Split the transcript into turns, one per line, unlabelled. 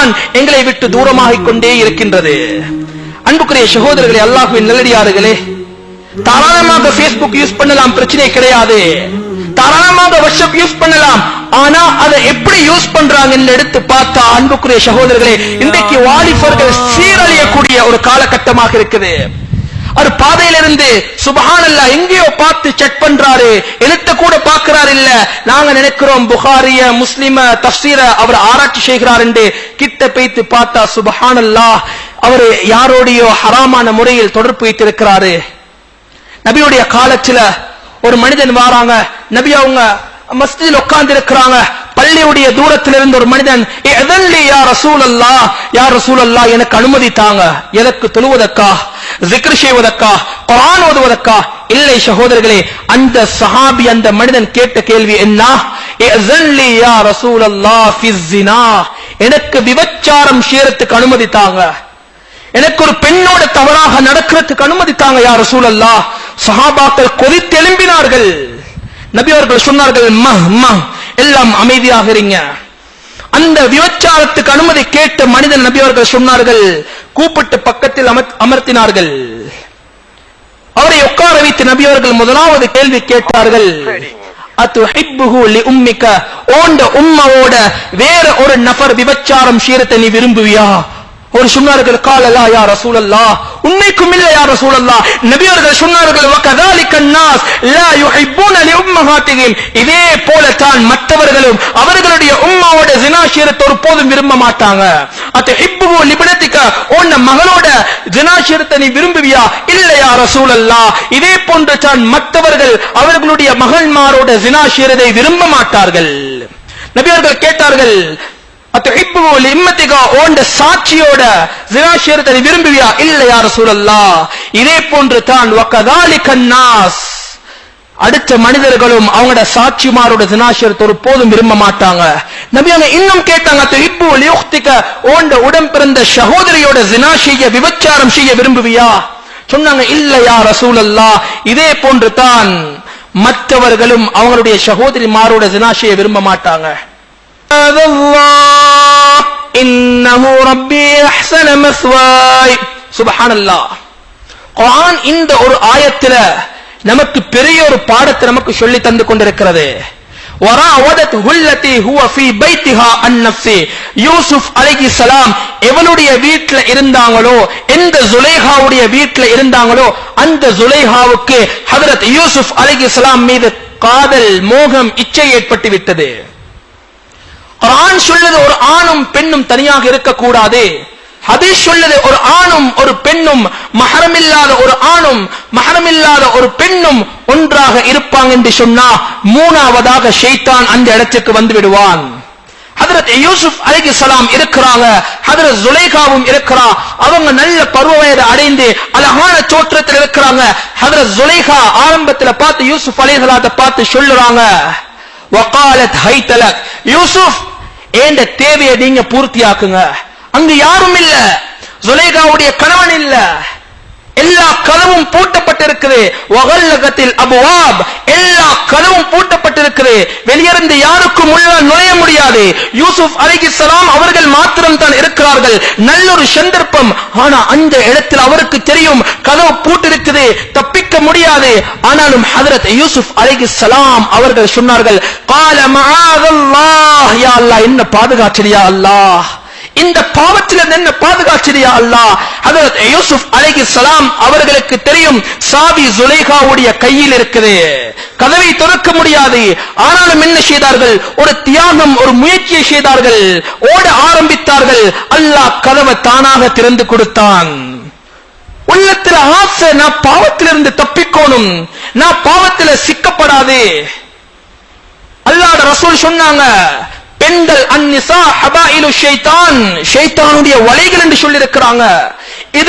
ஷைத்தான் எங்களை விட்டு தூரமாகிக் கொண்டே இருக்கின்றது. அன்புக்குரிய சகோதரர்களே, அல்லாஹ்வின் நல்லடியார்களே, தாராளமாக Facebook யூஸ் பண்ணலாம், பிரச்சனை கிடையாது. தாராளமாக வாட்ஸ்அப் யூஸ் பண்ணலாம். ஆனா அதை எப்படி யூஸ் பண்றாங்கன்னு எடுத்து பார்த்தா அன்புக்குரிய சகோதரர்களே, இன்றைக்கு வாலிபர்கள் சீரழியக்கூடிய ஒரு காலகட்டமாக இருக்குது. ஒரு பாதையிலிருந்து சுப்ஹானல்லாஹ் எங்கேயோ பார்த்து செக் பண்றாரு, எழுத்த கூட பார்க்கிறார் இல்ல. நாங்க நினைக்கிறோம் புகாரிய முஸ்லிம தஃப்சீர அவர் ஆராய்ச்சி செய்கிறார் என்று கிட்ட போய்த்து பார்த்தா சுப்ஹானல்லாஹ் அவர் யாரோடையோ ஹராமான முறையில் தொடர்பு வைத்திருக்கிறாரு. நபியுடைய காலத்துல ஒரு மனிதன் வாராங்க, நபி அவங்க மஸ்ஜிதில் உட்கார்ந்து இருக்கிறாங்க. பள்ளியுடைய தூரத்திலிருந்து ஒரு மனிதன், யா ரசூலல்லாஹ், யா ரசூலல்லாஹ் எனக்கு அனுமதி தாங்க. எதற்கு? தொழுவதற்கா, ஜிக்ர் செய்வதற்கா, குர்ஆன் ஓதுவதற்கா? இல்லை சகோதரர்களே, அந்த சஹாபி அந்த மனிதன் கேட்ட கேள்வி என்ன? யா ரசூலல்லாஹ் ஃபிஸ் ஸினா, எனக்கு விபச்சாரம் செய்யறதுக்கு அனுமதி தாங்க, எனக்கு ஒரு பெண்ணோட தவறாக நடக்கிறதுக்கு அனுமதி தாங்க யா ரசூலல்லாஹ். சஹாபாக்கள் கொதித்து எழும்பினார்கள். நபி அவர்கள் சொன்னார்கள், எல்லாம் அமைதியாக இருங்க. அந்த விபச்சாரத்துக்கு அனுமதி கேட்ட மனிதன் நபி அவர்கள் சொன்னார்கள், கூப்பிட்டு பக்கத்தில் அமர்த்தினார்கள். அவரை உட்கார வைத்து நபி அவர்கள் முதலாவது கேள்வி கேட்டார்கள், அத்துஹிப்புஹு லிஉம்மிக, ஓண்ட உம்மவோட வேற ஒரு நபர் விபச்சாரம் செய்யறதை நீ விரும்புவியா? ஒரு சொன்னார்கள், காலலா யா ரசூலல்லாஹ், உண்மைக்கும் இல்ல யா ரசூலல்லாஹ். நபி அவர்கள் சொன்னார்கள், வகதாலிக الناس لا يحبون لامهاتهم, இதே போல தான் மற்றவர்களும் அவர்களுடைய உம்மவோட ஜினா செய்யறதை ஒருபோதும் விரும்ப மாட்டாங்க. அத்துஹிப்புஹு லிபனதிக, உன்ன மகளோட ஜினா செய்யறதை நீ விரும்புவியா? இல்ல யா ரசூலல்லாஹ், இதே போன்று தான் மற்றவர்கள் அவர்களுடைய மகள்மாரோட ஜினா செய்யறதை விரும்ப மாட்டார்கள். நபி அவர்கள் கேட்டார்கள், அத்துஹிப்புஹு லிம்மதிக, ஓண்ட சாட்சியோட ஜினா செய்யறதை விரும்புவியா? இல்ல யா ரசூலல்லாஹ், இதே போன்று தான் வகதாலிக الناس, அடுத்த மனிதர்களும் அவங்களோட சாட்சிமாரோட ஜினா செய்யறதை ஒருபோதும் விரும்ப மாட்டாங்க. நபி அவங்க இன்னும் கேட்டாங்க, அத்துஹிப்புஹு லியுக்திக, ஓண்ட உடன் பிறந்த சகோதரியோட ஜினா செய்ய, விபச்சாரம் செய்ய விரும்புவியா? சொன்னாங்க, இல்ல யா ரசூலல்லாஹ், இதே போன்று தான் மற்றவர்களும் அவங்களுடைய சகோதரிமாரோட ஜினா செய்ய விரும்ப மாட்டாங்க. இன்னஹு ரப்பி அஹ்ஸன மஸ்வாய். சுப்ஹானல்லாஹ், குர்ஆன் இந்த ஒரு ஆயத்துல நமக்கு பெரிய ஒரு பாடத்தை நமக்கு சொல்லி தந்து கொண்டிருக்கிறது. வராவதத்ஹு அல்லதி ஹுவ ஃபீ பைத்திஹா அன் நஃப்ஸி, யூசுப் அலைஹிஸ்ஸலாம் எவனுடைய வீட்ல இருந்தாங்களோ, எந்த ஜுலைஹாவுடைய வீட்ல இருந்தாங்களோ, அந்த ஜுலைஹாவுக்கு ஹஜ்ரத் யூசுப் அலைஹிஸ்ஸலாம் மீது காதல், மோகம், இச்சை ஏற்பட்டு விட்டது. குர்ஆன் சொல்லுது ஒரு ஆணும் பெண்ணும் தனியாக இருக்கக்கூடாது. ஹதீஸ் சொல்லுது ஒரு ஆணும் ஒரு பெண்ணும், மஹரமில்லாத ஒரு ஆணும் மஹரமில்லாத ஒரு பெண்ணும் ஒன்றாக இருப்பாங்க என்று சொன்னா மூணாவதாக ஷைத்தான் அந்த இடத்துக்கு வந்து விடுவான். ஹஜ்ரத் யூசுப் அலைஹிஸ்ஸலாம் இருக்கிறாங்க, ஹஜ்ரத் ஜுலைகாவும் இருக்கிறா. அவங்க நல்ல பருவ வயது அடைந்து அழகான தோற்றத்தில் இருக்கிறாங்க. ஹஜ்ரத் ஜுலைகா ஆரம்பத்தில் பார்த்து யூசுப் அலைஹிஸ்ஸலாத்தை பார்த்து சொல்லுறாங்க, வகாலத் ஹைதலக், யூசுப் ஏண்ட தேவையை நீங்க பூர்த்தியாக்குங்க. அங்கு யாரும் இல்ல, ஜுலைகாவுடைய கணவன் இல்ல, எல்லா கதவும் பூட்டப்பட்டிருக்குது. வகல்லகத்தில் அபுவாப், எல்லா கதவும் பூட்டப்பட்டிருக்குது. வெளியிருந்து யாருக்கும் உள்ள நுழைய முடியாது. யூசுப் அலைஹிஸ்ஸலாம் அவர்கள் மாத்திரம் தான் இருக்கிறார்கள். நல்ல ஒரு சந்தர்ப்பம். ஆனா அந்த இடத்தில் அவருக்கு தெரியும் கதவு பூட்டிருக்குது, தப்பிக்க முடியாது. ஆனாலும் ஹஜ்ரத் யூசுப் அலைஹிஸ்ஸலாம் அவர்கள் சொன்னார்கள், قال معاذ الله, யா அல்லாஹ் என்ன பாதுகாச்சியா அல்லாஹ், இந்த பாவத்தில் என்ன பாதுகாச்சியா அல்லாஹ். ஹஜ்ரத் யூசுப் அலைஹிஸ்ஸலாம் அவர்களுக்கு தெரியும் சாவி ஜுலைகாவுடைய கையில் இருக்குது, கதவை திறக்க முடியாது. ஆனாலும் என்ன செய்தார்கள்? ஒரு தியாகம், ஒரு முயற்சியை செய்தார்கள், ஓட ஆரம்பித்தார்கள். அல்லாஹ் கதவை தானாக திறந்து கொடுத்தான். உள்ளத்தில் ஆசை, நான் பாவத்திலிருந்து தப்பிக்கணும், நான் பாவத்தில் சிக்கப்படாது. அல்லாஹ்வுடைய ரசூல் சொன்னாங்க, பெண்கள் அந்நிசா ஹபாயிலு ஷைத்தான், ஷைத்தானுடைய வலைகள் என்று சொல்லி இருக்கிறாங்க. இதை